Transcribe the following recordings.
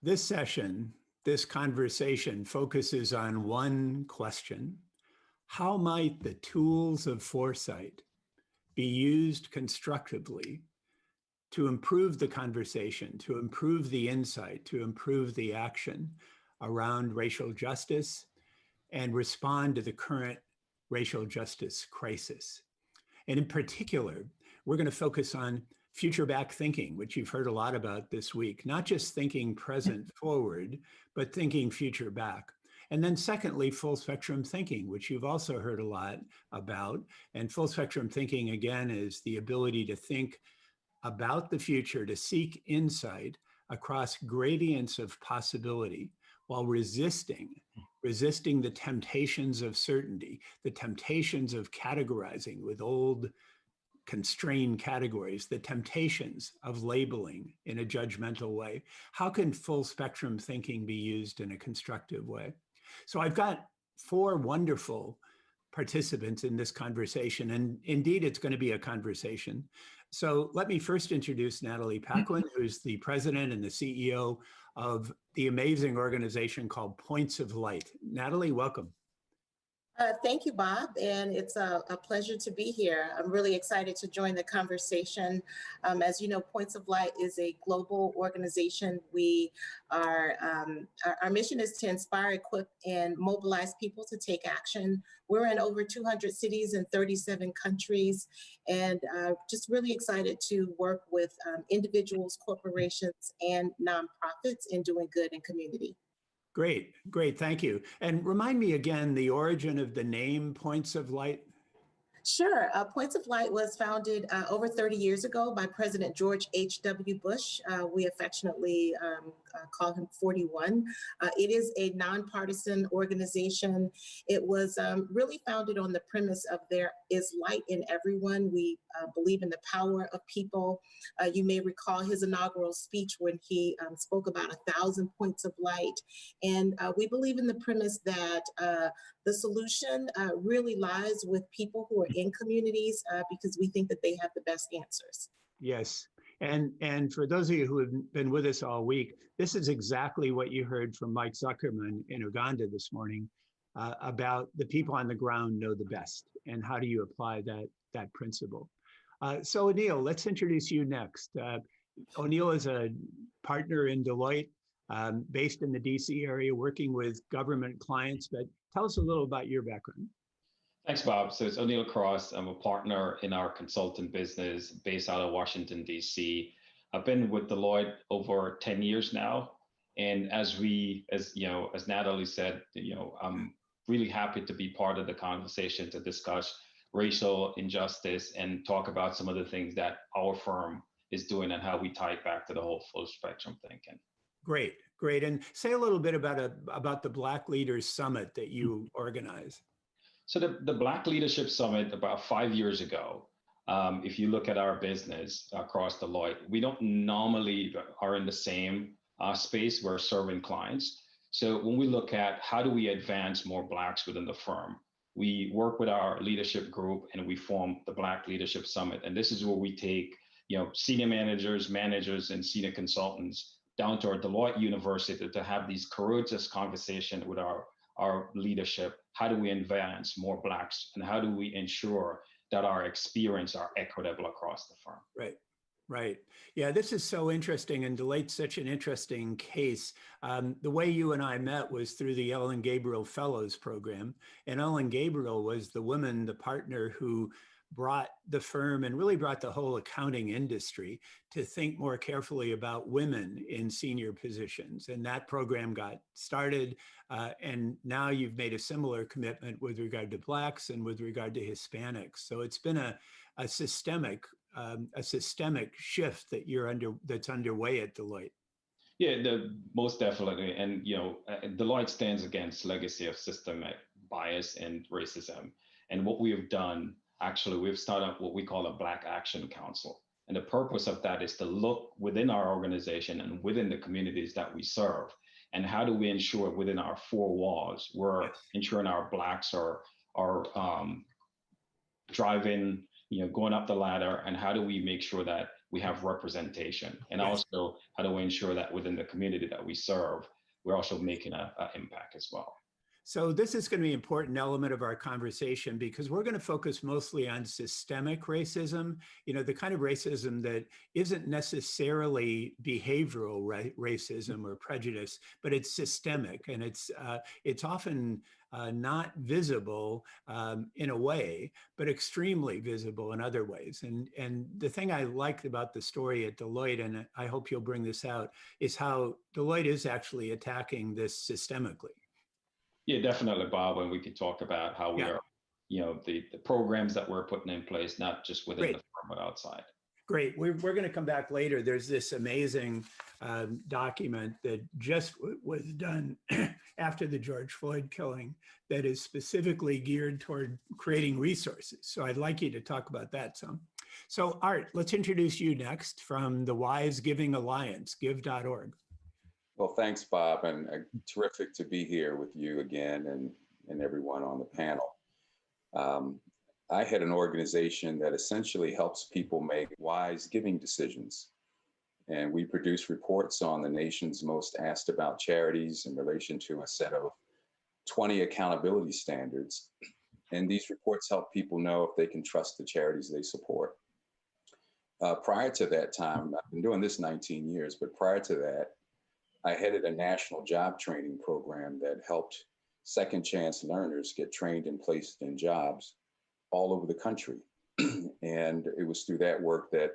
This session, this conversation focuses on one question. How might the tools of foresight be used constructively to improve the conversation, to improve the insight, to improve the action around racial justice and respond to the current racial justice crisis? And in particular, we're going to focus on future back thinking, which you've heard a lot about this week, not just thinking present forward, but thinking future back. And then secondly, full spectrum thinking, which you've also heard a lot about. And full spectrum thinking, again, is the ability to think about the future, to seek insight across gradients of possibility while resisting the temptations of certainty, the temptations of categorizing with old constrained categories, the temptations of labeling in a judgmental way. How can full spectrum thinking be used in a constructive way? So I've got four wonderful participants in this conversation, and indeed it's going to be a conversation. So let me first introduce Natalie Paquin, who's the president and the CEO of the amazing organization called Points of Light. Natalie, welcome. Thank you, Bob, and it's a pleasure to be here. I'm really excited to join the conversation. As you know, Points of Light is a global organization. We are, our mission is to inspire, equip, and mobilize people to take action. We're in over 200 cities in 37 countries, and just really excited to work with individuals, corporations, and nonprofits in doing good in community. Great, great, thank you. And remind me again the origin of the name Points of Light. Sure. Points of Light was founded over 30 years ago by President George H.W. Bush. We affectionately call him 41. It is a nonpartisan organization. It was really founded on the premise of there is light in everyone. We believe in the power of people. You may recall his inaugural speech when he spoke about 1,000 points of light. And we believe in the premise that the solution really lies with people who are in communities because we think that they have the best answers. Yes. And for those of you who have been with us all week, this is exactly what you heard from Mike Zuckerman in Uganda this morning about the people on the ground know the best and how do you apply that principle. So O'Neill, let's introduce you next. O'Neill is a partner in Deloitte, based in the DC area, working with government clients, but tell us a little about your background. Thanks, Bob. So it's O'Neill Cross. I'm a partner in our consultant business based out of Washington, DC. I've been with Deloitte over 10 years now. And as Natalie said, I'm really happy to be part of the conversation to discuss racial injustice and talk about some of the things that our firm is doing and how we tie it back to the whole full spectrum thinking. Great, great. And say a little bit about the Black Leaders Summit that you organize. So the Black Leadership Summit about 5 years ago, if you look at our business across Deloitte, we don't normally are in the same space. We're serving clients. So when we look at how do we advance more Blacks within the firm, we work with our leadership group and we form the Black Leadership Summit. And this is where we take senior managers, and senior consultants down to our Deloitte University to have these courageous conversations with our leadership. How do we advance more Blacks and how do we ensure that our experience are equitable across the firm? Right, right. Yeah, this is so interesting, and Deloitte's such an interesting case. The way you and I met was through the Ellen Gabriel Fellows Program, and Ellen Gabriel was the woman, the partner who brought the firm and really brought the whole accounting industry to think more carefully about women in senior positions. And that program got started. And now you've made a similar commitment with regard to Blacks and with regard to Hispanics. So it's been a systemic shift that that's underway at Deloitte. Yeah, most definitely. And Deloitte stands against legacy of systemic bias and racism. And what we have done, actually, we've started what we call a Black Action Council. And the purpose of that is to look within our organization and within the communities that we serve. And how do we ensure within our four walls, we're ensuring our Blacks are driving, going up the ladder, and how do we make sure that we have representation, and Yes. also how do we ensure that within the community that we serve, we're also making an impact as well. So this is going to be an important element of our conversation because we're going to focus mostly on systemic racism, the kind of racism that isn't necessarily behavioral racism or prejudice, but it's systemic, and it's often not visible in a way, but extremely visible in other ways. And the thing I liked about the story at Deloitte, and I hope you'll bring this out, is how Deloitte is actually attacking this systemically. Yeah, definitely, Bob. And we could talk about how we Yeah. are, the programs that we're putting in place, not just within Great. the firm, but outside. Great. We're going to come back later. There's this amazing document that just was done after the George Floyd killing that is specifically geared toward creating resources. So I'd like you to talk about that some. So Art, let's introduce you next from the Wise Giving Alliance, give.org. Well, thanks, Bob, and terrific to be here with you again and everyone on the panel. I had an organization that essentially helps people make wise giving decisions. And we produce reports on the nation's most asked about charities in relation to a set of 20 accountability standards. And these reports help people know if they can trust the charities they support. Prior to that time, I've been doing this 19 years, but prior to that, I headed a national job training program that helped second chance learners get trained and placed in jobs all over the country. And it was through that work that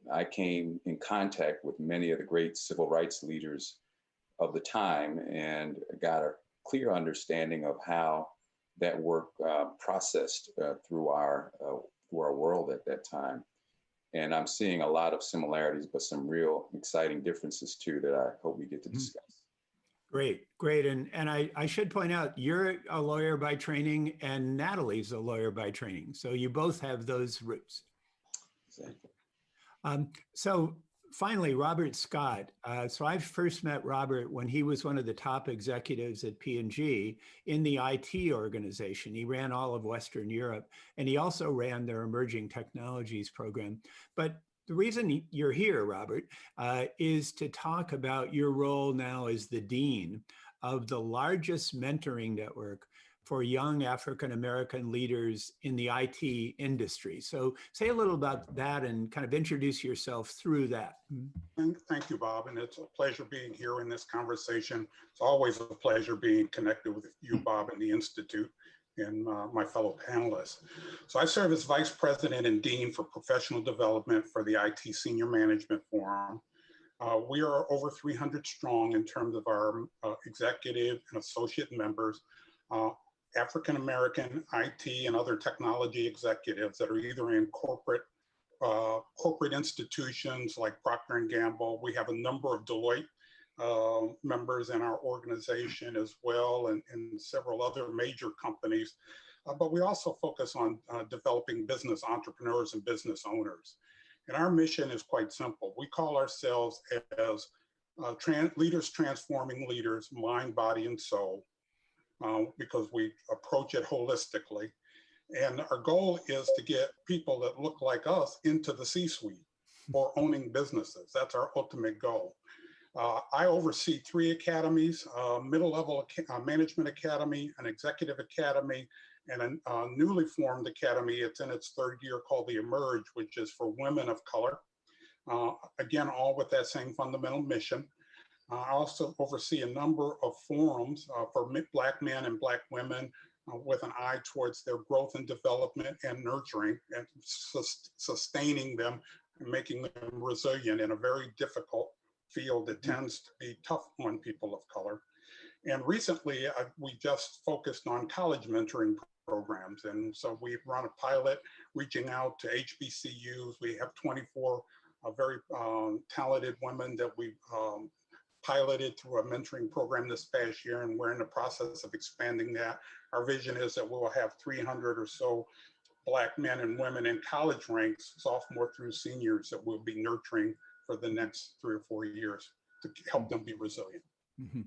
I came in contact with many of the great civil rights leaders of the time and got a clear understanding of how that work processed through our world at that time. And I'm seeing a lot of similarities, but some real exciting differences too that I hope we get to discuss. Great, great. And I should point out, you're a lawyer by training and Natalie's a lawyer by training. So you both have those roots. Exactly. So finally, Robert Scott. So I first met Robert when he was one of the top executives at P&G in the IT organization. He ran all of Western Europe, and he also ran their emerging technologies program. But the reason you're here, Robert, is to talk about your role now as the dean of the largest mentoring network for young African-American leaders in the IT industry. So say a little about that and kind of introduce yourself through that. Thank you, Bob. And it's a pleasure being here in this conversation. It's always a pleasure being connected with you, Bob, and the Institute and my fellow panelists. So I serve as Vice President and Dean for Professional Development for the IT Senior Management Forum. We are over 300 strong in terms of our executive and associate members. African-American IT and other technology executives that are either in corporate institutions like Procter & Gamble. We have a number of Deloitte members in our organization as well, and several other major companies. But we also focus on developing business entrepreneurs and business owners. And our mission is quite simple. We call ourselves as leaders transforming leaders, mind, body, and soul. Because we approach it holistically. And our goal is to get people that look like us into the C-suite or owning businesses. That's our ultimate goal. I oversee 3 academies, middle-level management academy, an executive academy, and a newly formed academy. It's in its 3rd year called the Emerge, which is for women of color. Again, all with that same fundamental mission. I also oversee a number of forums for Black men and Black women with an eye towards their growth and development and nurturing and sustaining them and making them resilient in a very difficult field that tends to be tough on people of color. And recently, we just focused on college mentoring programs. And so we've run a pilot reaching out to HBCUs. We have 24 very talented women that we piloted through a mentoring program this past year, and we're in the process of expanding that. Our vision is that we'll have 300 or so Black men and women in college ranks, sophomore through seniors, that we'll be nurturing for the next 3 or 4 years to help them be resilient. Mm-hmm.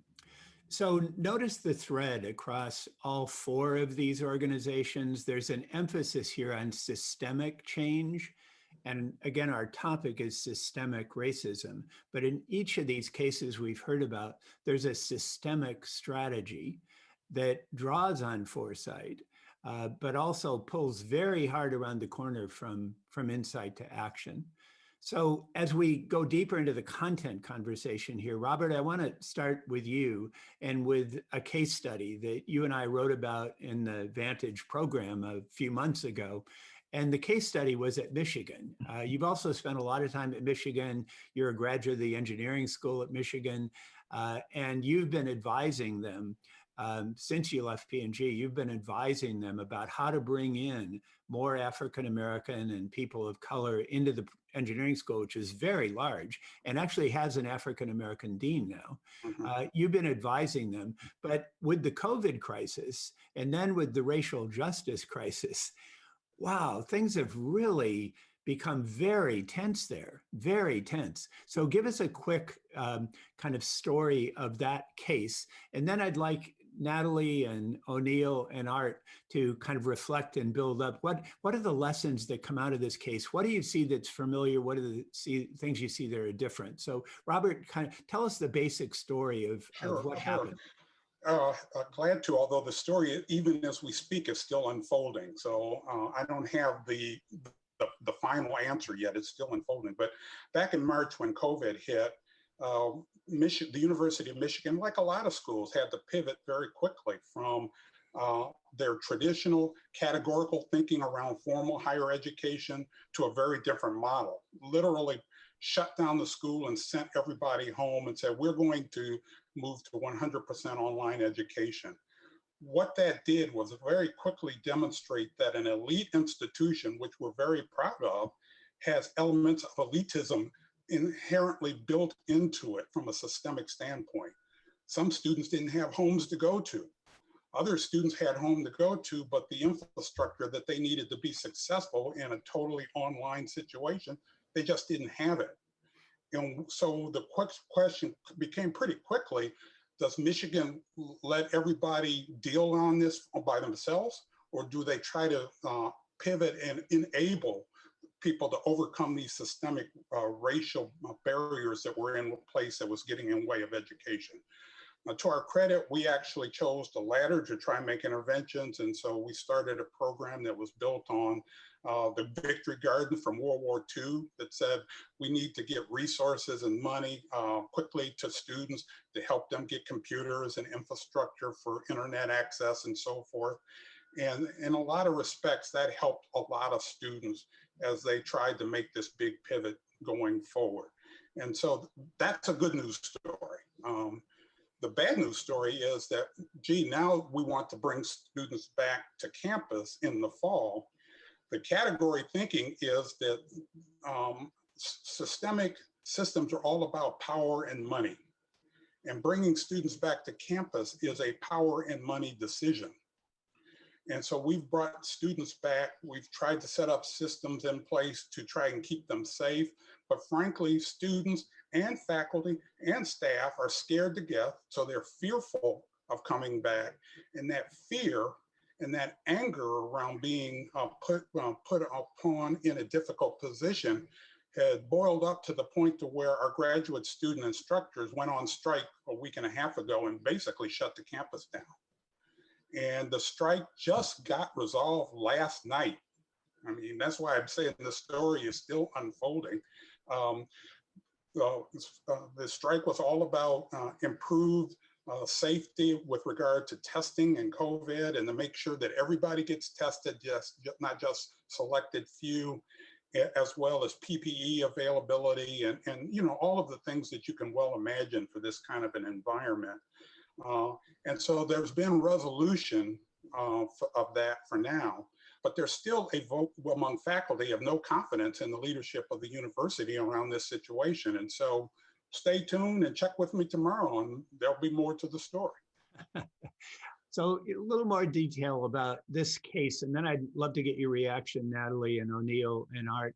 So notice the thread across all 4 of these organizations. There's an emphasis here on systemic change And again, our topic is systemic racism. But in each of these cases we've heard about, there's a systemic strategy that draws on foresight, but also pulls very hard around the corner from insight to action. So as we go deeper into the content conversation here, Robert, I want to start with you and with a case study that you and I wrote about in the Vantage program a few months ago. And the case study was at Michigan. You've also spent a lot of time at Michigan. You're a graduate of the engineering school at Michigan, and you've been advising them since you left P&G. You've been advising them about how to bring in more African American and people of color into the engineering school, which is very large and actually has an African American dean now. You've been advising them, but with the COVID crisis and then with the racial justice crisis, wow, things have really become very tense there, very tense. So give us a quick kind of story of that case. And then I'd like Natalie and O'Neill and Art to kind of reflect and build up. What are the lessons that come out of this case? What do you see that's familiar? What are the things you see that are different? So Robert, kind of tell us the basic story of what happened. Glad to, although the story, even as we speak, is still unfolding. So I don't have the final answer yet. It's still unfolding. But back in March when COVID hit, the University of Michigan, like a lot of schools, had to pivot very quickly from their traditional categorical thinking around formal higher education to a very different model. Literally shut down the school and sent everybody home and said, we're going to move to 100% online education. What that did was very quickly demonstrate that an elite institution, which we're very proud of, has elements of elitism inherently built into it from a systemic standpoint. Some students didn't have homes to go to. Other students had home to go to, but the infrastructure that they needed to be successful in a totally online situation, they just didn't have it. And so the question became pretty quickly, does Michigan let everybody deal on this by themselves, or do they try to pivot and enable people to overcome these systemic racial barriers that were in place that was getting in the way of education? To our credit, we actually chose the latter to try and make interventions. And so we started a program that was built on the Victory Garden from World War II that said we need to get resources and money quickly to students to help them get computers and infrastructure for internet access and so forth. And in a lot of respects, that helped a lot of students as they tried to make this big pivot going forward. And so that's a good news story. The bad news story is that, gee, now we want to bring students back to campus in the fall. The category thinking is that systemic systems are all about power and money. And bringing students back to campus is a power and money decision. And so we've brought students back. We've tried to set up systems in place to try and keep them safe. But frankly, students and faculty and staff are scared to death. So they're fearful of coming back. And that fear and that anger around being put upon in a difficult position had boiled up to the point to where our graduate student instructors went on strike a week and a half ago and basically shut the campus down. And the strike just got resolved last night. I mean, that's why I'm saying the story is still unfolding. The strike was all about improved safety with regard to testing and COVID, and to make sure that everybody gets tested, not just selected few, as well as PPE availability and you know, all of the things that you can well imagine for this kind of an environment. And so there's been resolution of that for now, but there's still a vote among faculty of no confidence in the leadership of the university around this situation. And so stay tuned and check with me tomorrow, and there'll be more to the story. So a little more detail about this case, and then I'd love to get your reaction, Natalie and O'Neill and Art.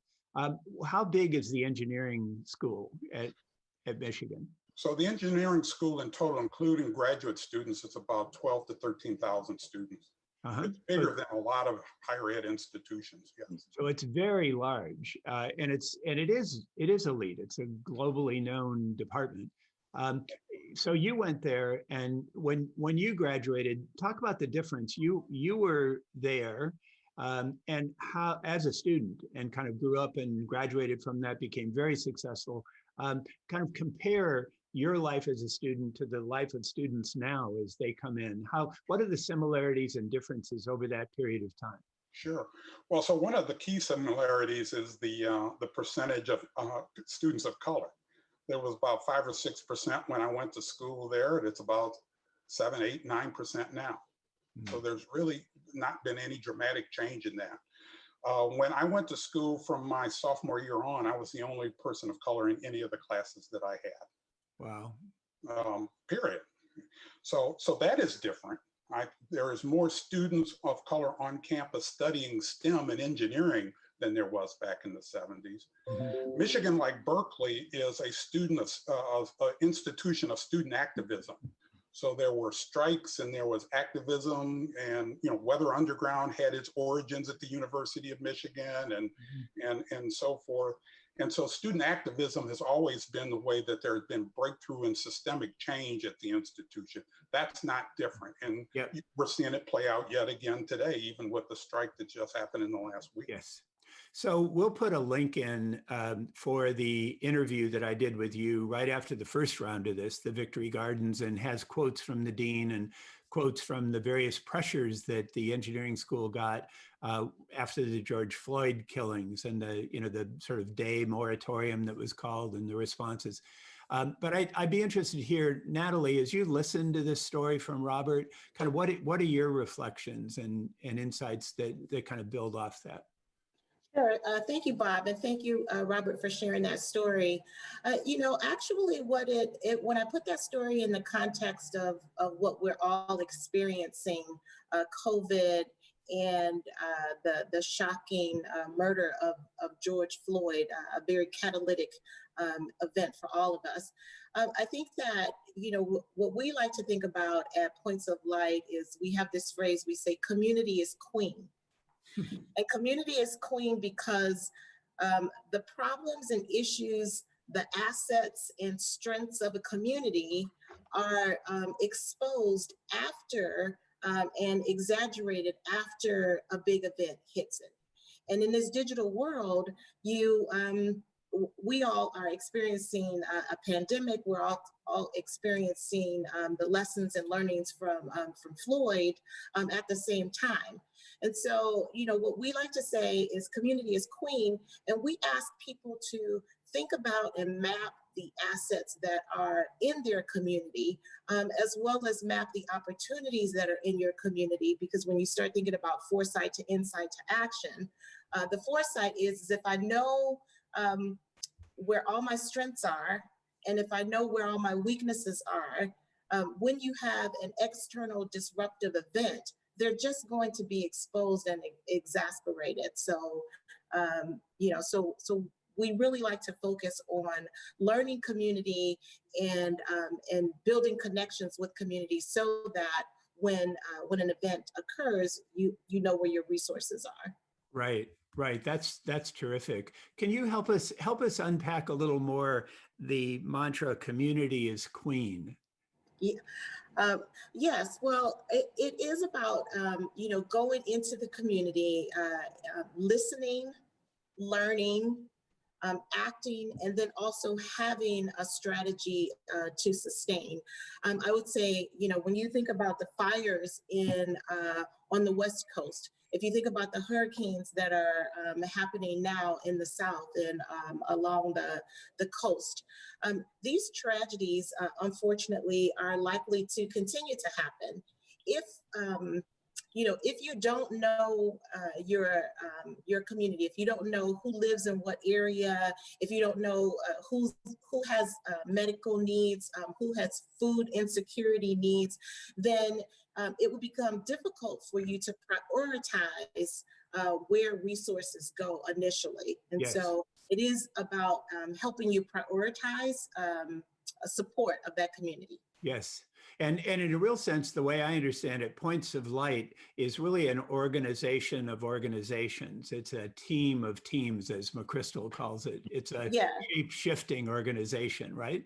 How big is the engineering school at Michigan? So the engineering school in total, including graduate students, is about 12 to 13,000 students. Uh-huh. It's bigger than a lot of higher ed institutions. Yes. So it's very large, and it is elite. It's a globally known department. Um, so you went there, and when you graduated, talk about the difference. You were there, and how as a student, and kind of grew up and graduated from that, became very successful. Kind of compare your life as a student to the life of students now as they come in. What are the similarities and differences over that period of time? Sure. Well, so one of the key similarities is the percentage of students of color. There was about 5 or 6% when I went to school there, and it's about 7, 8, 9% now. So there's really not been any dramatic change in that. When I went to school from my sophomore year on, I was the only person of color in any of the classes that I had. Wow. Period. So that is different. There is more students of color on campus studying STEM and engineering than there was back in the 70s. Mhm. Michigan, like Berkeley, is a institution of student activism. So there were strikes and there was activism, and Weather Underground had its origins at the University of Michigan, and so forth. And so student activism has always been the way that there has been breakthrough and systemic change at the institution. That's not different. And Yep. we're seeing it play out yet again today, even with the strike that just happened in the last week. Yes. So we'll put a link in for the interview that I did with you right after the first round of this, the Victory Gardens, and has quotes from the dean and quotes from the various pressures that the engineering school got after the George Floyd killings and the sort of day moratorium that was called and the responses. But I'd be interested to hear, Natalie, as you listen to this story from Robert, kind of what are your reflections and insights that kind of build off that? Sure. Thank you, Bob, and thank you, Robert, for sharing that story. Actually, when I put that story in the context of what we're all experiencing, COVID and the shocking murder of George Floyd, a very catalytic event for all of us. I think that, what we like to think about at Points of Light is we have this phrase, we say community is queen. And community is queen because the problems and issues, the assets and strengths of a community are exposed after and exaggerated after a big event hits it. And in this digital world, we all are experiencing a pandemic. We're all experiencing the lessons and learnings from Floyd at the same time. And so, what we like to say is community is queen, and we ask people to think about and map the assets that are in their community, as well as map the opportunities that are in your community. Because when you start thinking about foresight to insight to action, the foresight is if I know where all my strengths are, and if I know where all my weaknesses are, when you have an external disruptive event, they're just going to be exposed and exasperated. So, so we really like to focus on learning community and building connections with community so that when an event occurs, you know where your resources are. Right. That's terrific. Can you help us unpack a little more the mantra "community is queen"? Yeah. Yes, well, it is about, going into the community, listening, learning, acting, and then also having a strategy to sustain. I would say, when you think about the fires on the West Coast, if you think about the hurricanes that are happening now in the South and along the coast, these tragedies, unfortunately, are likely to continue to happen if if you don't know your community, if you don't know who lives in what area, if you don't know who has medical needs, who has food insecurity needs, then it will become difficult for you to prioritize where resources go initially. And Yes. so it is about helping you prioritize support of that community. Yes. And in a real sense, the way I understand it, Points of Light is really an organization of organizations. It's a team of teams, as McChrystal calls it. It's a Yeah. shape-shifting organization, right?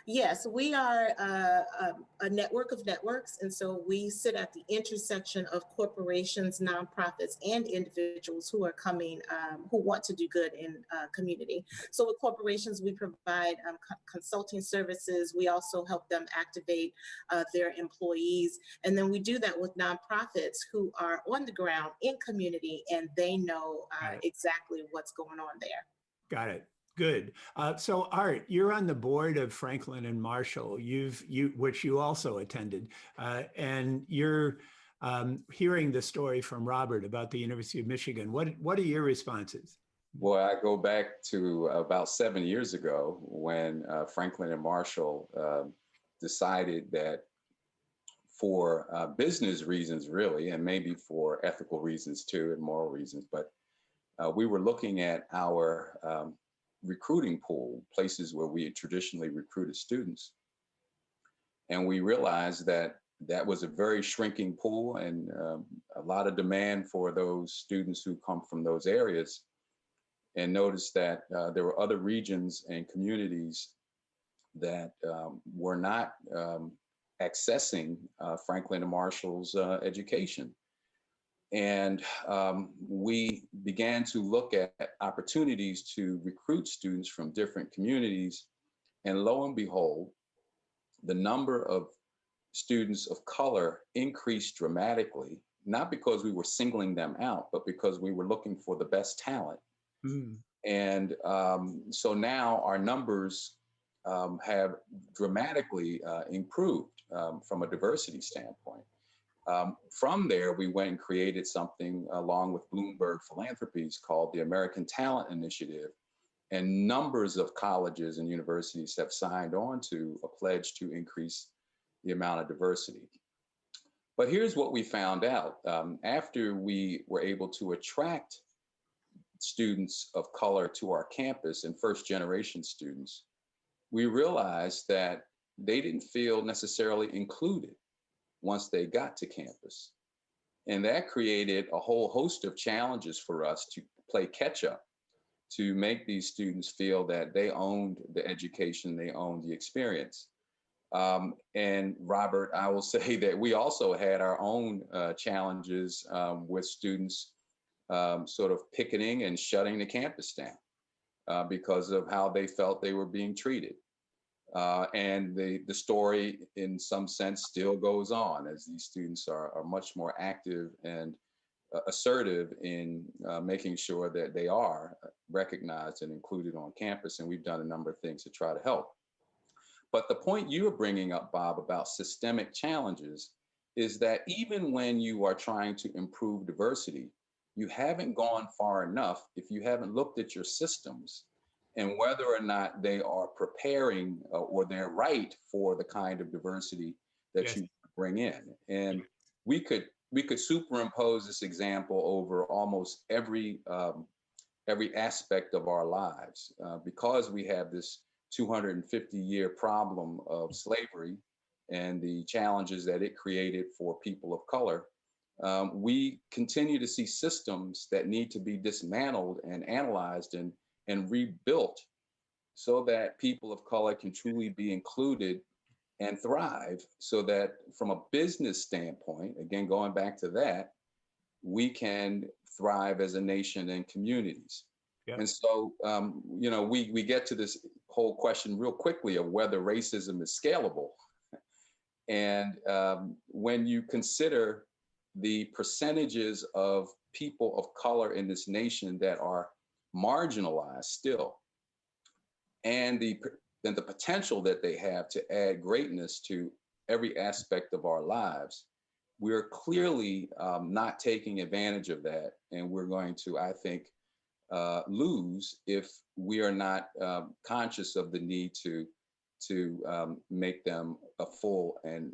Yes, we are a network of networks. And so we sit at the intersection of corporations, nonprofits, and individuals who are coming, who want to do good in community. So with corporations, we provide consulting services. We also help them activate their employees. And then we do that with nonprofits who are on the ground in community, and they know exactly what's going on there. Got it. Good. So Art, you're on the board of Franklin and Marshall, which you also attended, and you're hearing the story from Robert about the University of Michigan. What are your responses? Well, I go back to about 7 years ago when Franklin and Marshall decided that for business reasons, really, and maybe for ethical reasons too, and moral reasons, but we were looking at our recruiting pool, places where we had traditionally recruited students. And we realized that that was a very shrinking pool and a lot of demand for those students who come from those areas. And noticed that there were other regions and communities that were not accessing Franklin and Marshall's education. And we began to look at opportunities to recruit students from different communities. And lo and behold, the number of students of color increased dramatically, not because we were singling them out, but because we were looking for the best talent. Mm. And so now our numbers have dramatically improved from a diversity standpoint. From there, we went and created something along with Bloomberg Philanthropies called the American Talent Initiative. And numbers of colleges and universities have signed on to a pledge to increase the amount of diversity. But here's what we found out. After we were able to attract students of color to our campus and first generation students, we realized that they didn't feel necessarily included once they got to campus. And that created a whole host of challenges for us to play catch up, to make these students feel that they owned the education, they owned the experience. And Robert, I will say that we also had our own challenges with students sort of picketing and shutting the campus down because of how they felt they were being treated. And the story, in some sense, still goes on as these students are much more active and assertive in making sure that they are recognized and included on campus. And we've done a number of things to try to help. But the point you were bringing up, Bob, about systemic challenges is that even when you are trying to improve diversity, you haven't gone far enough if you haven't looked at your systems and whether or not they are preparing or they're right for the kind of diversity that Yes. you bring in. And we could superimpose this example over almost every aspect of our lives because we have this 250-year problem of slavery and the challenges that it created for people of color. We continue to see systems that need to be dismantled and analyzed and rebuilt so that people of color can truly be included and thrive, so that from a business standpoint, again, going back to that, we can thrive as a nation and communities. Yeah. And so, we get to this whole question real quickly of whether racism is scalable. And when you consider the percentages of people of color in this nation that are marginalized still, and the potential that they have to add greatness to every aspect of our lives, we're clearly not taking advantage of that. And we're going to, I think, lose if we are not conscious of the need to make them a full and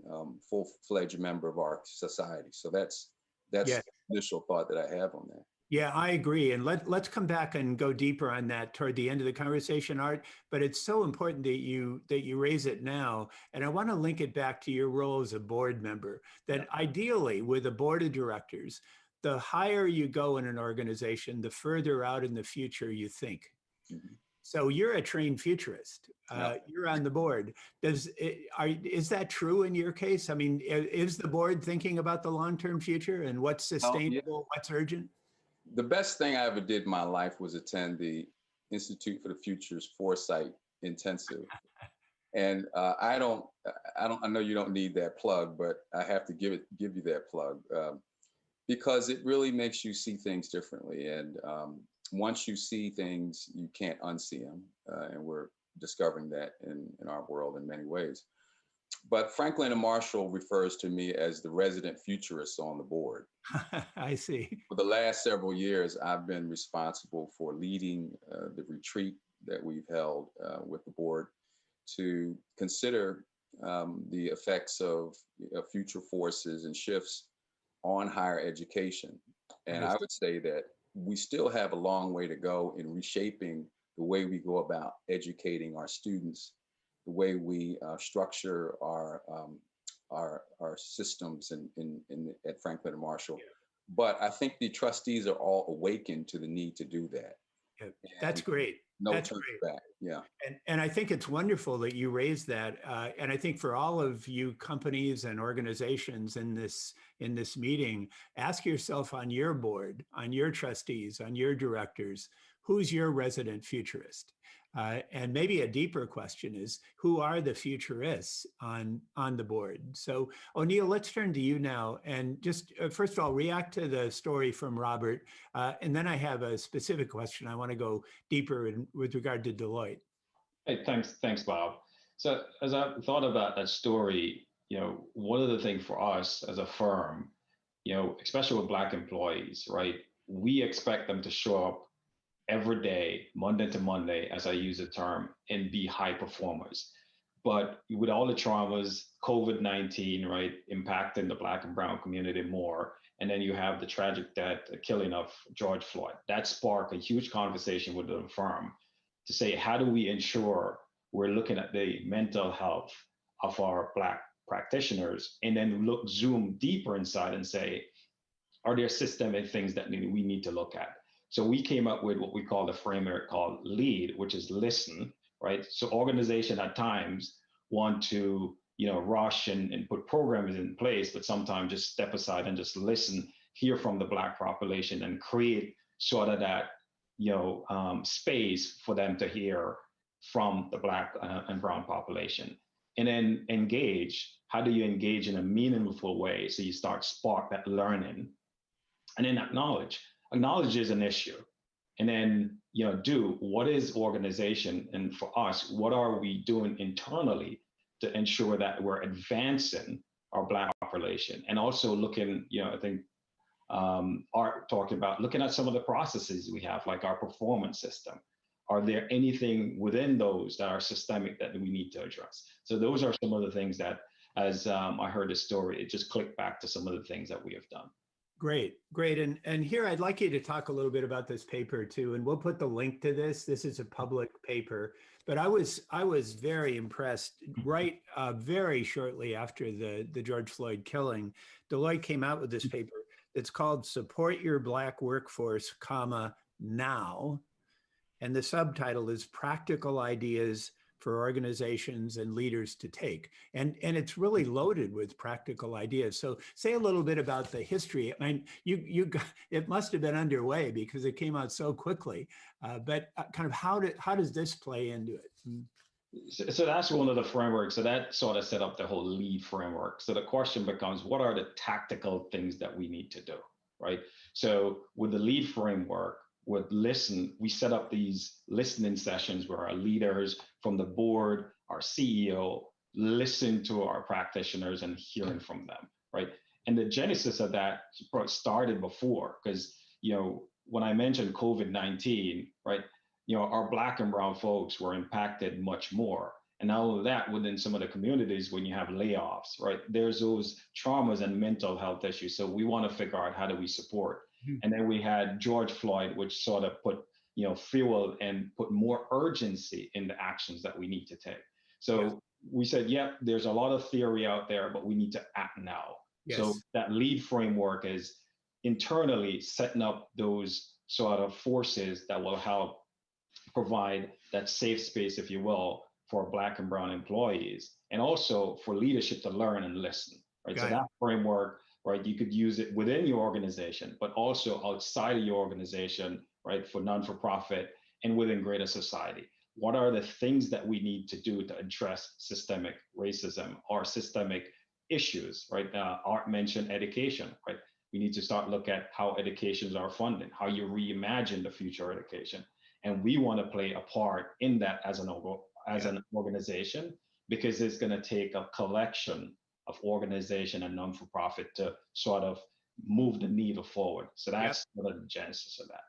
full-fledged member of our society. So that's Yes. the initial thought that I have on that. Yeah, I agree. And let's come back and go deeper on that toward the end of the conversation, Art. But it's so important that you raise it now. And I want to link it back to your role as a board member, that ideally with a board of directors, the higher you go in an organization, the further out in the future you think. Mhm. So you're a trained futurist. Yeah. You're on the board. Is that true in your case? I mean, is the board thinking about the long-term future and what's Yeah. sustainable, what's urgent? The best thing I ever did in my life was attend the Institute for the Future's Foresight Intensive. And I know you don't need that plug, but I have to give you that plug because it really makes you see things differently. And once you see things, you can't unsee them. And we're discovering that in our world in many ways. But Franklin and Marshall refers to me as the resident futurist on the board. I see. For the last several years, I've been responsible for leading the retreat that we've held with the board to consider the effects of future forces and shifts on higher education. And I would say that we still have a long way to go in reshaping the way we go about educating our students, the way we structure our systems at Franklin and Marshall. Yeah. But I think the trustees are all awakened to the need to do that. Yeah, that's great. That's turning back. Yeah. And I think it's wonderful that you raised that. And I think for all of you companies and organizations in this meeting, ask yourself on your board, on your trustees, on your directors, who's your resident futurist? And maybe a deeper question is, who are the futurists on the board? So O'Neill, let's turn to you now. And just first of all, react to the story from Robert. And then I have a specific question. I want to go deeper with regard to Deloitte. Hey, thanks, Bob. So as I thought about that story, one of the things for us as a firm, especially with Black employees, right? We expect them to show up every day, Monday to Monday, as I use the term, and be high performers. But with all the traumas, COVID-19, right, impacting the Black and brown community more, and then you have the tragic death, killing of George Floyd, that sparked a huge conversation with the firm to say, how do we ensure we're looking at the mental health of our Black practitioners, and then zoom deeper inside and say, are there systemic things that we need to look at? So we came up with what we call the framework called LEAD, which is listen, right? So organizations at times want to, rush and put programs in place, but sometimes just step aside and just listen, hear from the Black population and create sort of that, space for them to hear from the Black and brown population. And then engage. How do you engage in a meaningful way? So you spark that learning, and then acknowledge. Acknowledge is an issue, and then what is organization, and for us, what are we doing internally to ensure that we're advancing our Black population, and also looking, I think Art talked about looking at some of the processes we have, like our performance system. Are there anything within those that are systemic that we need to address? So those are some of the things that, as I heard the story, it just clicked back to some of the things that we have done. Great. And here I'd like you to talk a little bit about this paper too, and we'll put the link to this. This is a public paper, but I was very impressed. Right, very shortly after the George Floyd killing, Deloitte came out with this paper that's called "Support Your Black Workforce, Now," and the subtitle is "Practical Ideas for Organizations and Leaders to Take." And it's really loaded with practical ideas. So say a little bit about the history. I mean, it must have been underway because it came out so quickly, but kind of how does this play into it? So that's one of the frameworks. So that sort of set up the whole LEAD framework. So the question becomes, what are the tactical things that we need to do, right? So with the LEAD framework, with listen, we set up these listening sessions where our leaders from the board, our CEO, listen to our practitioners and hearing from them, right? And the genesis of that started before, because, when I mentioned COVID-19, right, our Black and brown folks were impacted much more. And not only that, within some of the communities, when you have layoffs, right, there's those traumas and mental health issues. So we want to figure out, how do we support Mhm. And then we had George Floyd, which sort of put, fuel and put more urgency in the actions that we need to take. So Yes. we said, yep, there's a lot of theory out there, but we need to act now. So Yes. that lead framework is internally setting up those sort of forces that will help provide that safe space, if you will, for Black and Brown employees, and also for leadership to learn and listen, right? So Got it. that framework, right, you could use it within your organization, but also outside of your organization, right, for non-for-profit and within greater society. What are the things that we need to do to address systemic racism or systemic issues, right? Art mentioned education, right? We need to start look at how educations are funded, how you reimagine the future education. And we want to play a part in that as an organization, because it's going to take a collection of organization and non-for-profit to sort of move the needle forward. So that's sort of the genesis of that.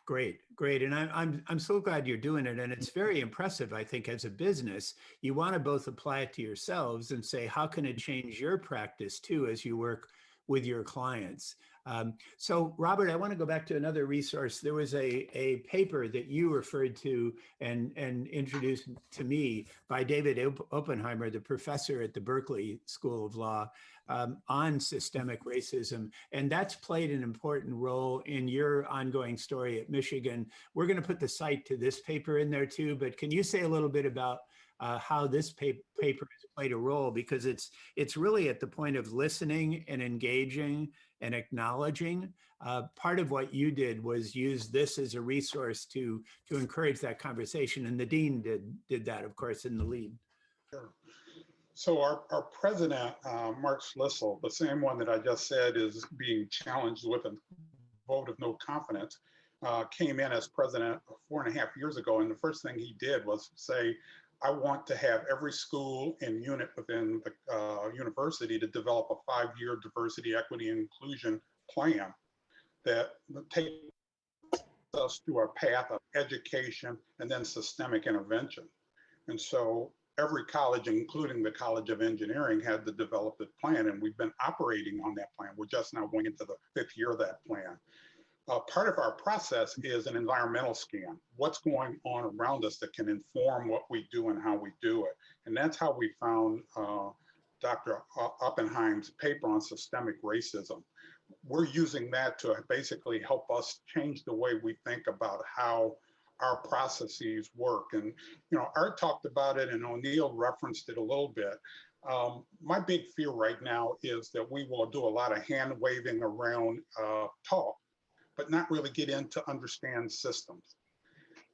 Great, great. And I'm so glad you're doing it. And it's very impressive, I think, as a business. You want to both apply it to yourselves and say, how can it change your practice too as you work with your clients? So Robert, I want to go back to another resource. There was a paper that you referred to and introduced to me by David Oppenheimer, the professor at the Berkeley School of Law, on systemic racism. And that's played an important role in your ongoing story at Michigan. We're going to put the site to this paper in there too, but can you say a little bit about how this paper has played a role? Because it's really at the point of listening and engaging and acknowledging. Part of what you did was use this as a resource to encourage that conversation, and the dean did that, of course, in the lead. Sure. So our president, Mark Schlissel, the same one that I just said is being challenged with a vote of no confidence, came in as president 4.5 years ago. And the first thing he did was say, I want to have every school and unit within the university to develop a 5-year diversity, equity, and inclusion plan that takes us through our path of education and then systemic intervention. And so every college, including the College of Engineering, had to develop the plan, and we've been operating on that plan. We're just now going into the 5th year of that plan. Part of our process is an environmental scan. What's going on around us that can inform what we do and how we do it. And that's how we found Dr. Oppenheim's paper on systemic racism. We're using that to basically help us change the way we think about how our processes work. And, Art talked about it and O'Neill referenced it a little bit. My big fear right now is that we will do a lot of hand waving around talk, but not really get in to understand systems.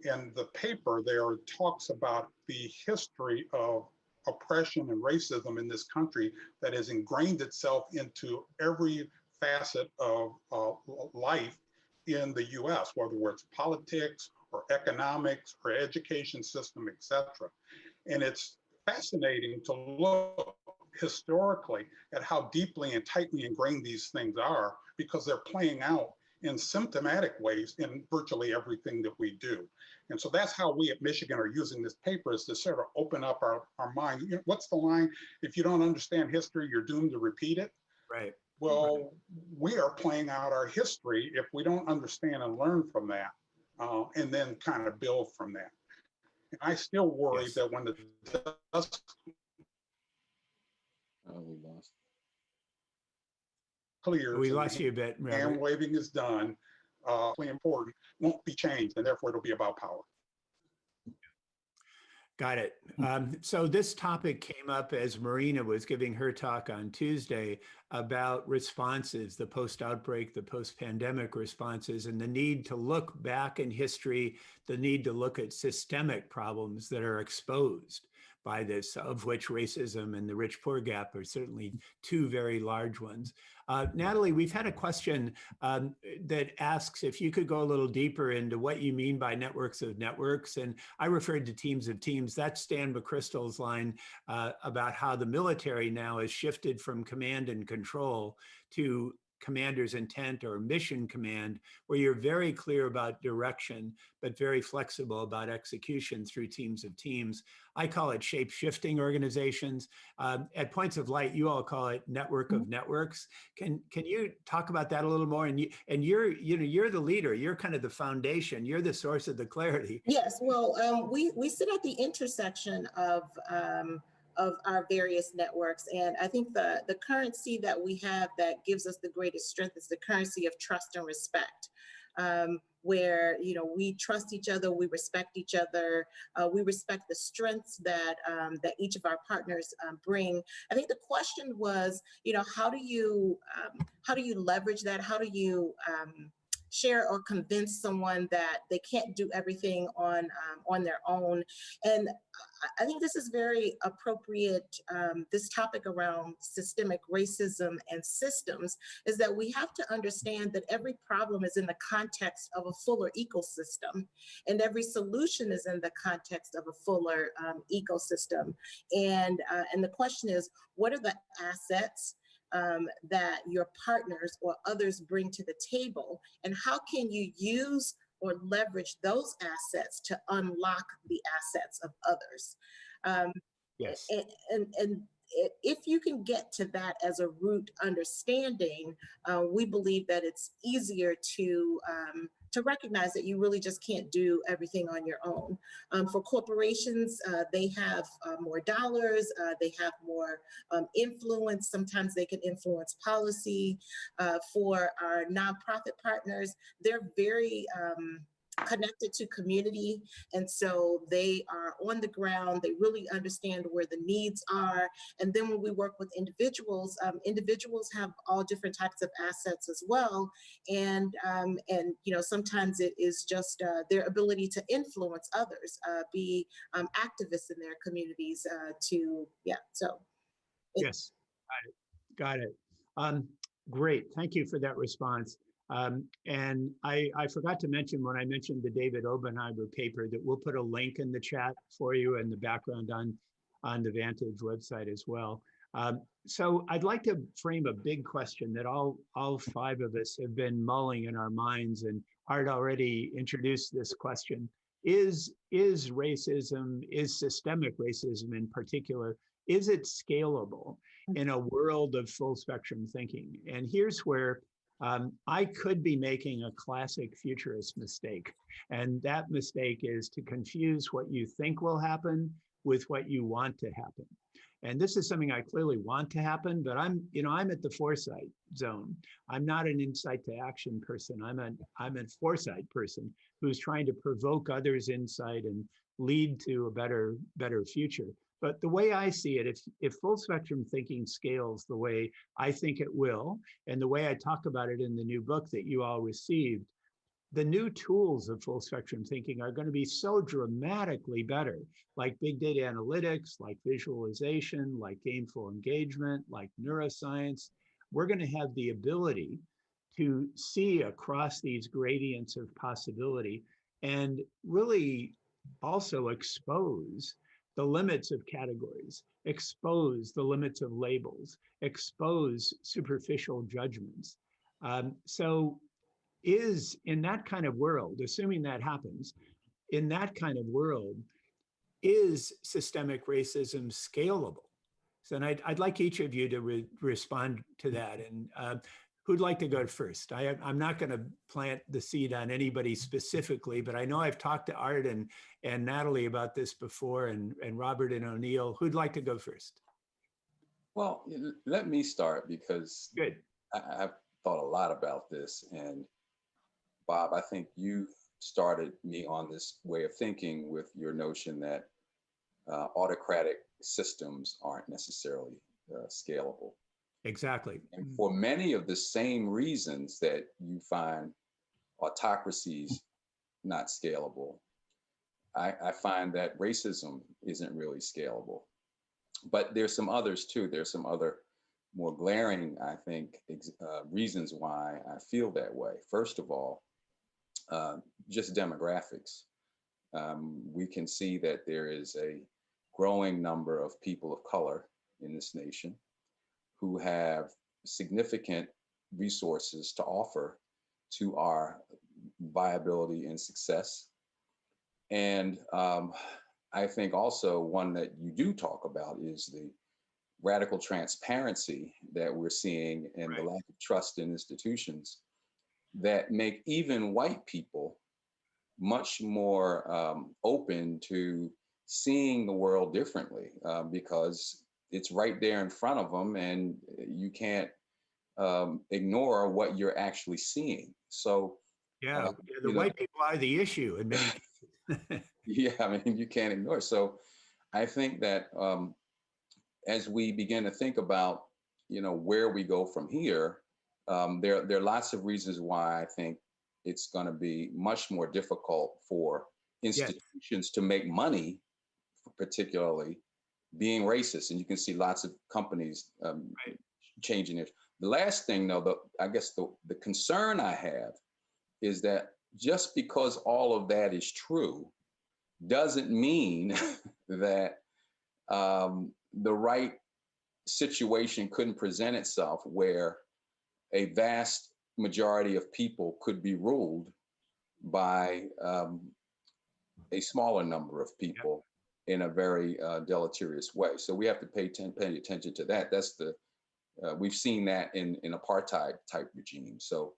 And the paper there talks about the history of oppression and racism in this country that has ingrained itself into every facet of life in the US, whether it's politics or economics or education system, etc. And it's fascinating to look historically at how deeply and tightly ingrained these things are, because they're playing out in symptomatic ways in virtually everything that we do. And so that's how we at Michigan are using this paper, is to sort of open up our mind. What's the line? If you don't understand history, you're doomed to repeat it. Right. Well, we are playing out our history if we don't understand and learn from that, and then kind of build from that. And I still worry that when the dust we lost. clears, We lost you a bit. hand waving is done, important, won't be changed, and therefore it'll be about power. Got it. So this topic came up as Marina was giving her talk on Tuesday about responses, the post-outbreak, the post-pandemic responses, and the need to look back in history, the need to look at systemic problems that are exposed by this, of which racism and the rich-poor gap are certainly two very large ones. Natalie, we've had a question that asks if you could go a little deeper into what you mean by networks of networks. And I referred to teams of teams. That's Stan McChrystal's line about how the military now has shifted from command and control to commander's intent or mission command, where you're very clear about direction, but very flexible about execution through teams of teams. I call it shape-shifting organizations. At Points of Light, you all call it network of networks. Can you talk about that a little more? And you're the leader. You're kind of the foundation. You're the source of the clarity. Yes, well, we sit at the intersection of our various networks, and I think the currency that we have that gives us the greatest strength is the currency of trust and respect. Where we trust each other, we respect each other, we respect the strengths that each of our partners bring. I think the question was, how do you leverage that? How do you share or convince someone that they can't do everything on their own? And I think this is very appropriate. This topic around systemic racism and systems is that we have to understand that every problem is in the context of a fuller ecosystem, and every solution is in the context of a fuller ecosystem. And the question is, what are the assets that your partners or others bring to the table, and how can you use or leverage those assets to unlock the assets of others? Yes. And if you can get to that as a root understanding, we believe that it's easier to recognize that you really just can't do everything on your own. For corporations, they have more dollars, they have more influence. Sometimes they can influence policy. For our nonprofit partners, they're very connected to community, and so they are on the ground. They really understand where the needs are. And then when we work with individuals, individuals have all different types of assets as well. And sometimes it is just their ability to influence others, be activists in their communities. Yes, got it. Great, thank you for that response. And I forgot to mention when I mentioned the David Obenheimer paper that we'll put a link in the chat for you and the background on the Vantage website as well. So I'd like to frame a big question that all five of us have been mulling in our minds, and Art already introduced this question. Is racism, is systemic racism in particular, is it scalable in a world of full spectrum thinking? And here's where I could be making a classic futurist mistake. And that mistake is to confuse what you think will happen with what you want to happen. And this is something I clearly want to happen, but I'm at the foresight zone. I'm not an insight to action person. I'm a foresight person who's trying to provoke others' insight and lead to a better future. But the way I see it, if full spectrum thinking scales the way I think it will, and the way I talk about it in the new book that you all received, the new tools of full spectrum thinking are going to be so dramatically better, like big data analytics, like visualization, like gameful engagement, like neuroscience. We're going to have the ability to see across these gradients of possibility and really also expose the limits of categories, expose the limits of labels, expose superficial judgments. So is in that kind of world, assuming that happens, in that kind of world, is systemic racism scalable? So and I'd like each of you to respond to that. And who'd like to go first? I'm not going to plant the seed on anybody specifically, but I know I've talked to Art and Natalie about this before, and Robert and O'Neill. Who'd like to go first? Well, let me start because Good. I've thought a lot about this. And Bob, I think you started me on this way of thinking with your notion that autocratic systems aren't necessarily scalable. Exactly. And for many of the same reasons that you find autocracies not scalable, I find that racism isn't really scalable. But there's some others too. There's some other more glaring, I think, reasons why I feel that way. First of all, just demographics. We can see that there is a growing number of people of color in this nation who have significant resources to offer to our viability and success. And I think also one that you do talk about is the radical transparency that we're seeing and the lack of trust in institutions that make even white people much more open to seeing the world differently because it's right there in front of them and you can't ignore what you're actually seeing. So yeah, the white people are the issue in many cases. yeah, I mean, you can't ignore it. So I think that as we begin to think about, where we go from here, there are lots of reasons why I think it's going to be much more difficult for institutions to make money, particularly being racist. And you can see lots of companies changing it. The last thing, though, I guess the concern I have is that just because all of that is true doesn't mean that the right situation couldn't present itself where a vast majority of people could be ruled by a smaller number of people in a very deleterious way. So we have to pay attention to that. That's we've seen that in apartheid type regimes. So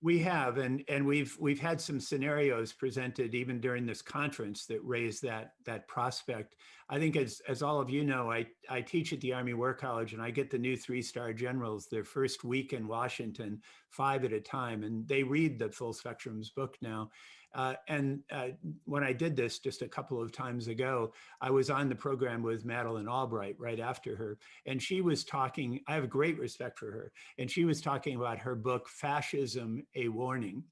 we have, and we've had some scenarios presented even during this conference that raise that prospect. I think as all of you know, I teach at the Army War College, and I get the new 3-star generals their first week in Washington, 5 at a time, and they read the Full Spectrum's book now. When I did this just a couple of times ago, I was on the program with Madeleine Albright right after her, and she was talking, I have great respect for her, and she was talking about her book, Fascism, A Warning.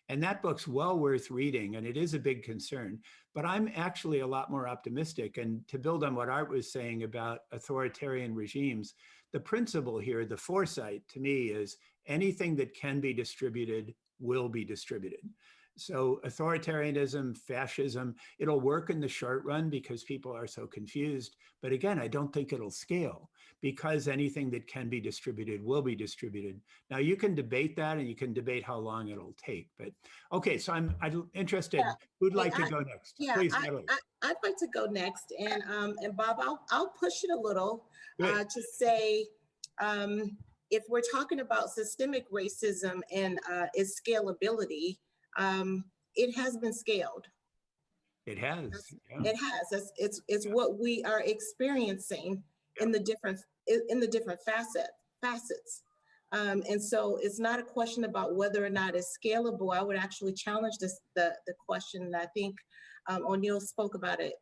And that book's well worth reading, and it is a big concern. But I'm actually a lot more optimistic. And to build on what Art was saying about authoritarian regimes, the principle here, the foresight to me is anything that can be distributed will be distributed. So authoritarianism, fascism, it'll work in the short run because people are so confused. But again, I don't think it'll scale because anything that can be distributed will be distributed. Now you can debate that and you can debate how long it'll take. But okay, so I'm interested. Yeah. Who'd like to go next? Yeah, Please, Natalie. I'd like to go next. And Bob, I'll push it a little to say, if we're talking about systemic racism and its scalability, it has been scaled. It has. It has. It's what we are experiencing in the different facets. And so it's not a question about whether or not it's scalable. I would actually challenge the question, and I think O'Neill spoke about it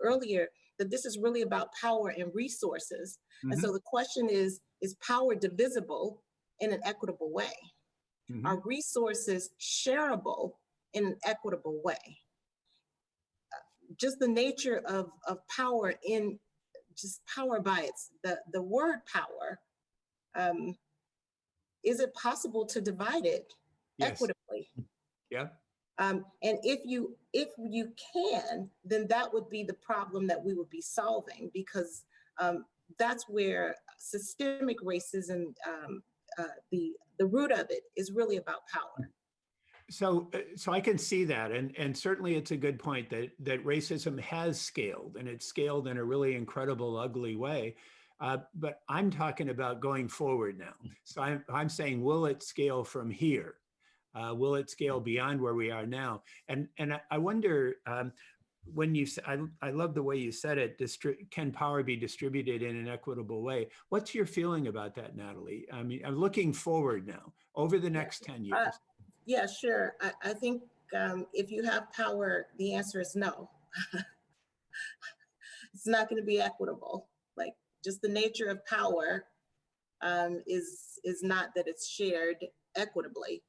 earlier, that this is really about power and resources. Mm-hmm. And so the question is power divisible in an equitable way? Mm-hmm. Are resources shareable in an equitable way? Just the nature of power in just power by the word power, is it possible to divide it equitably? Yeah. And if you can, then that would be the problem that we would be solving, because that's where systemic racism, the root of it is really about power. So I can see that, and certainly it's a good point that racism has scaled, and it's scaled in a really incredible, ugly way. But I'm talking about going forward now. So I'm saying, will it scale from here? Will it scale beyond where we are now? And I wonder, when you say, I love the way you said it, can power be distributed in an equitable way? What's your feeling about that, Natalie? I mean, I'm looking forward now, over the next 10 years. Yeah, sure. I think if you have power, the answer is no. It's not going to be equitable. Like, just the nature of power is not that it's shared equitably.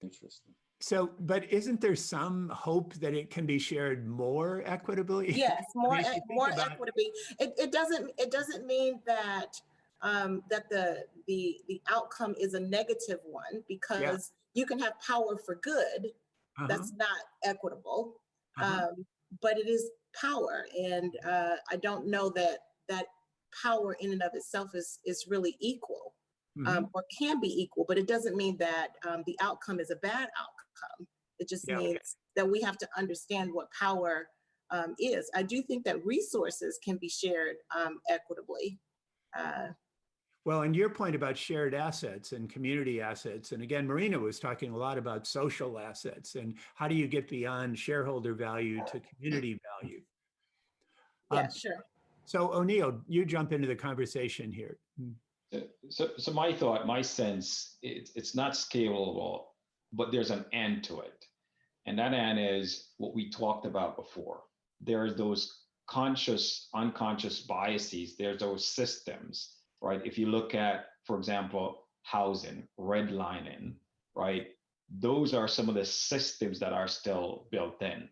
Interesting. So, but isn't there some hope that it can be shared more equitably? Yes, more equitably. It doesn't mean that that the outcome is a negative one, because you can have power for good. That's not equitable, but it is power, and I don't know that power in and of itself is really equal. Mhm. or can be equal, but it doesn't mean that the outcome is a bad outcome. It just Yeah. means that we have to understand what power is. I do think that resources can be shared equitably. Uh, Well, and your point about shared assets and community assets, and again, Marina was talking a lot about social assets and how do you get beyond shareholder value to community value? yeah, sure. So O'Neill, you jump into the conversation here. So my thought, my sense, it's not scalable, but there's an end to it. And that end is what we talked about before. There's those conscious, unconscious biases. There's those systems, right? If you look at, for example, housing, redlining, right? Those are some of the systems that are still built in.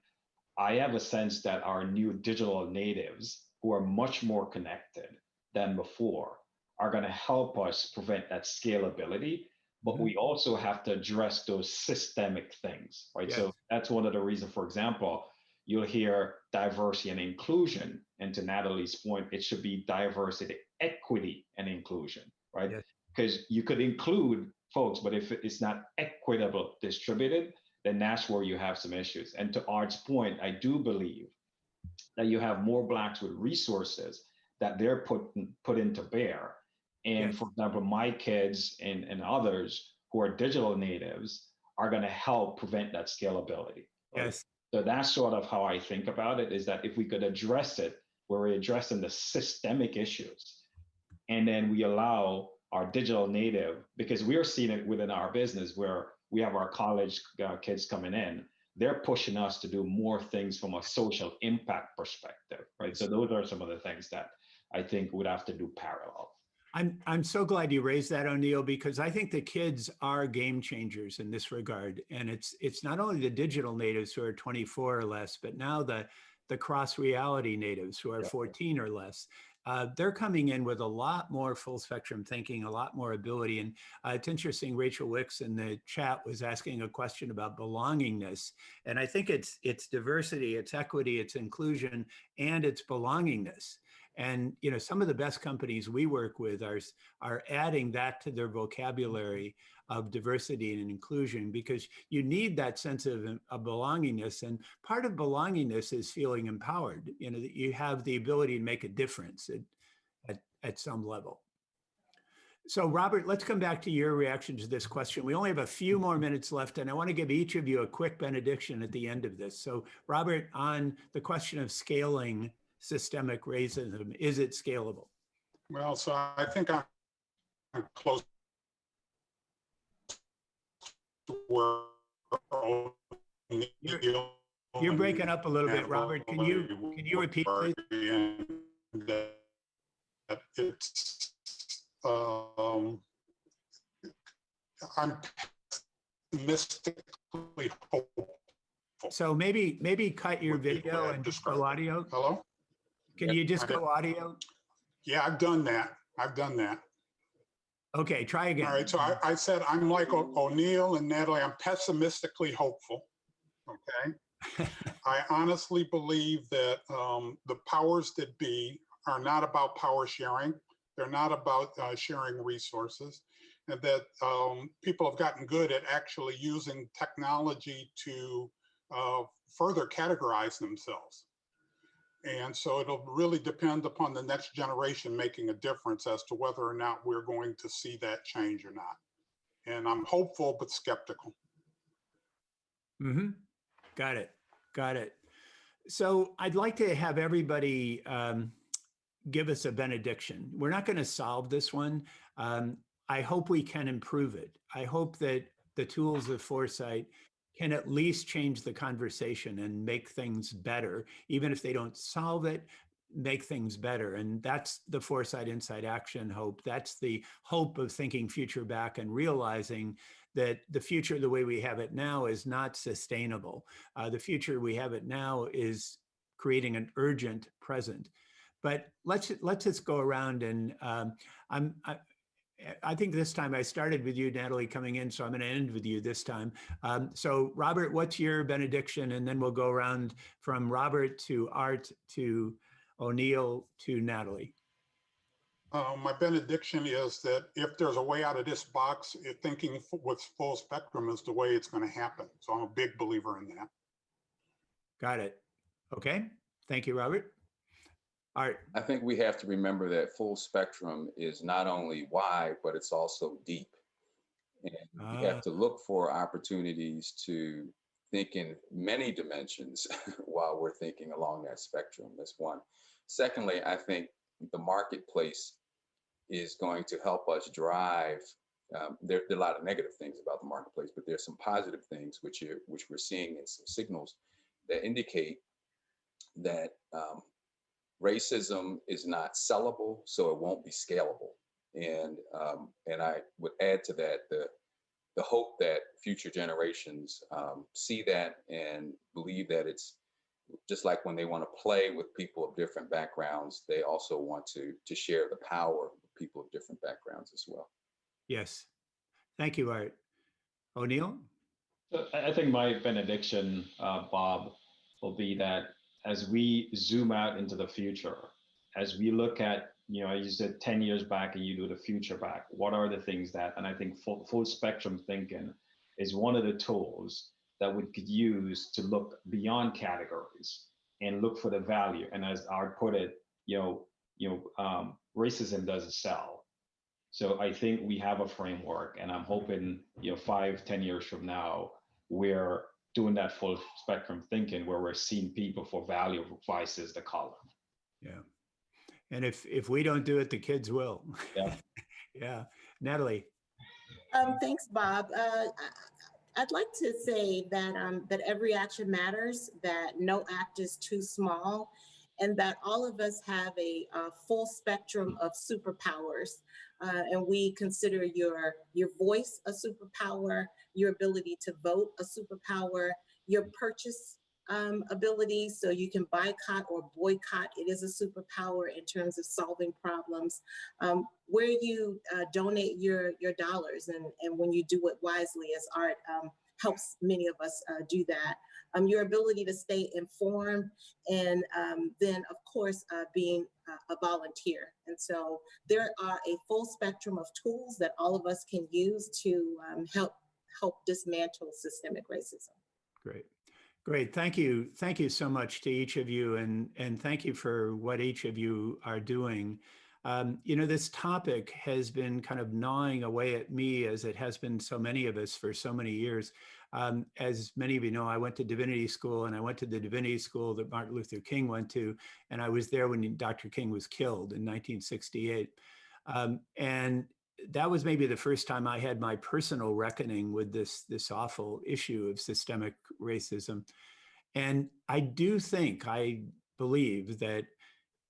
I have a sense that our new digital natives, who are much more connected than before, are going to help us prevent that scalability. But we also have to address those systemic things, right? Yes. So that's one of the reasons, for example, you'll hear diversity and inclusion. And to Natalie's point, it should be diversity, equity, and inclusion, right? Yes. Because you could include folks, but if it's not equitable distributed, then that's where you have some issues. And to Art's point, I do believe that you have more Blacks with resources that they're put into bear. And Yes. for example, my kids and others who are digital natives are going to help prevent that scalability. Right? Yes. So that's sort of how I think about it, is that if we could address it where we're addressing the systemic issues, and then we allow our digital native, because we're seeing it within our business where we have our college kids coming in, they're pushing us to do more things from a social impact perspective, right? So those are some of the things that I think would have to do parallel. I'm so glad you raised that, O'Neill, because I think the kids are game changers in this regard. And it's not only the digital natives who are 24 or less, but now the cross reality natives who are 14 or less. They're coming in with a lot more full spectrum thinking, a lot more ability. And it's interesting, Rachel Wicks in the chat was asking a question about belongingness. And I think it's diversity, it's equity, it's inclusion, and it's belongingness. And some of the best companies we work with are adding that to their vocabulary of diversity and inclusion, because you need that sense of belongingness. And part of belongingness is feeling empowered, that you have the ability to make a difference at some level. So Robert, let's come back to your reaction to this question. We only have a few more minutes left, and I want to give each of you a quick benediction at the end of this. So Robert, on the question of scaling systemic racism, is it scalable? Well, so I think I'm close to where you're breaking up a little bit, Robert. Can you repeat, please? It's I'm mystically hopeful. So maybe cut your video and just go audio. Hello? Can you just go audio? Yeah, I've done that. Okay, try again. All right, so I said I'm like O'Neill and Natalie, I'm pessimistically hopeful, okay? I honestly believe that the powers that be are not about power sharing. They're not about sharing resources, and that people have gotten good at actually using technology to further categorize themselves. And so it'll really depend upon the next generation making a difference as to whether or not we're going to see that change or not. And I'm hopeful, but skeptical. Mm-hmm. Got it. So I'd like to have everybody give us a benediction. We're not going to solve this one. I hope we can improve it. I hope that the tools of foresight can at least change the conversation and make things better, even if they don't solve it, make things better. And that's the Foresight Inside Action hope. That's the hope of thinking future back and realizing that the future the way we have it now is not sustainable. The future we have it now is creating an urgent present. But let's just go around and I think this time I started with you, Natalie, coming in, so I'm going to end with you this time. So Robert, what's your benediction? And then we'll go around from Robert to Art to O'Neill to Natalie. My benediction is that if there's a way out of this box, thinking with full spectrum is the way it's going to happen. So I'm a big believer in that. Got it. Okay. Thank you, Robert. Art. I think we have to remember that full spectrum is not only wide, but it's also deep. And we have to look for opportunities to think in many dimensions while we're thinking along that spectrum. That's one. Secondly, I think the marketplace is going to help us drive. There are a lot of negative things about the marketplace, but there's some positive things which we're seeing in some signals that indicate that racism is not sellable, so it won't be scalable. And I would add to that the hope that future generations see that and believe that it's just like when they want to play with people of different backgrounds, they also want to share the power with people of different backgrounds as well. Yes. Thank you, Art. O'Neill? I think my benediction, Bob, will be that as we zoom out into the future, as we look at, you said 10 years back and you do the future back, what are the things that, and I think full spectrum thinking is one of the tools that we could use to look beyond categories and look for the value. And as Art put it, racism doesn't sell. So I think we have a framework, and I'm hoping 5-10 years from now, we're doing that full spectrum thinking where we're seeing people for value versus the color. Yeah. And if we don't do it, the kids will. Yeah. Yeah. Natalie. Thanks, Bob. I'd like to say that that every action matters, that no act is too small, and that all of us have a full spectrum of superpowers. And we consider your voice a superpower, your ability to vote a superpower, your purchase ability, so you can boycott or boycott, it is a superpower in terms of solving problems. Where you donate your dollars, and when you do it wisely, as Art helps many of us do that. Your ability to stay informed, and then of course being a volunteer. And so there are a full spectrum of tools that all of us can use to help dismantle systemic racism. Great. Great. Thank you. Thank you so much to each of you. And thank you for what each of you are doing. This topic has been kind of gnawing away at me, as it has been so many of us for so many years. As many of you know, I went to divinity school, and I went to the divinity school that Martin Luther King went to. And I was there when Dr. King was killed in 1968. And that was maybe the first time I had my personal reckoning with this awful issue of systemic racism. And I believe that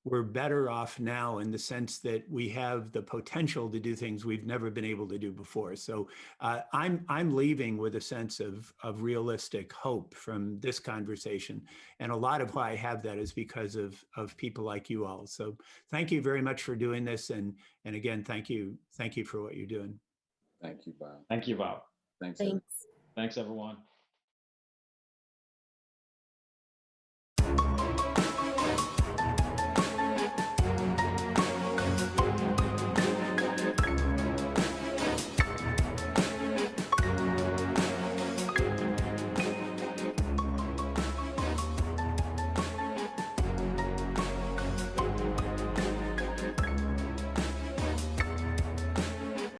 we're better off now in the sense that we have the potential to do things we've never been able to do before. So I'm leaving with a sense of realistic hope from this conversation. And a lot of why I have that is because of people like you all. So thank you very much for doing this. And again, thank you for what you're doing. Thank you, Bob. Thank you, Bob. Thanks. Thanks. Thanks, everyone.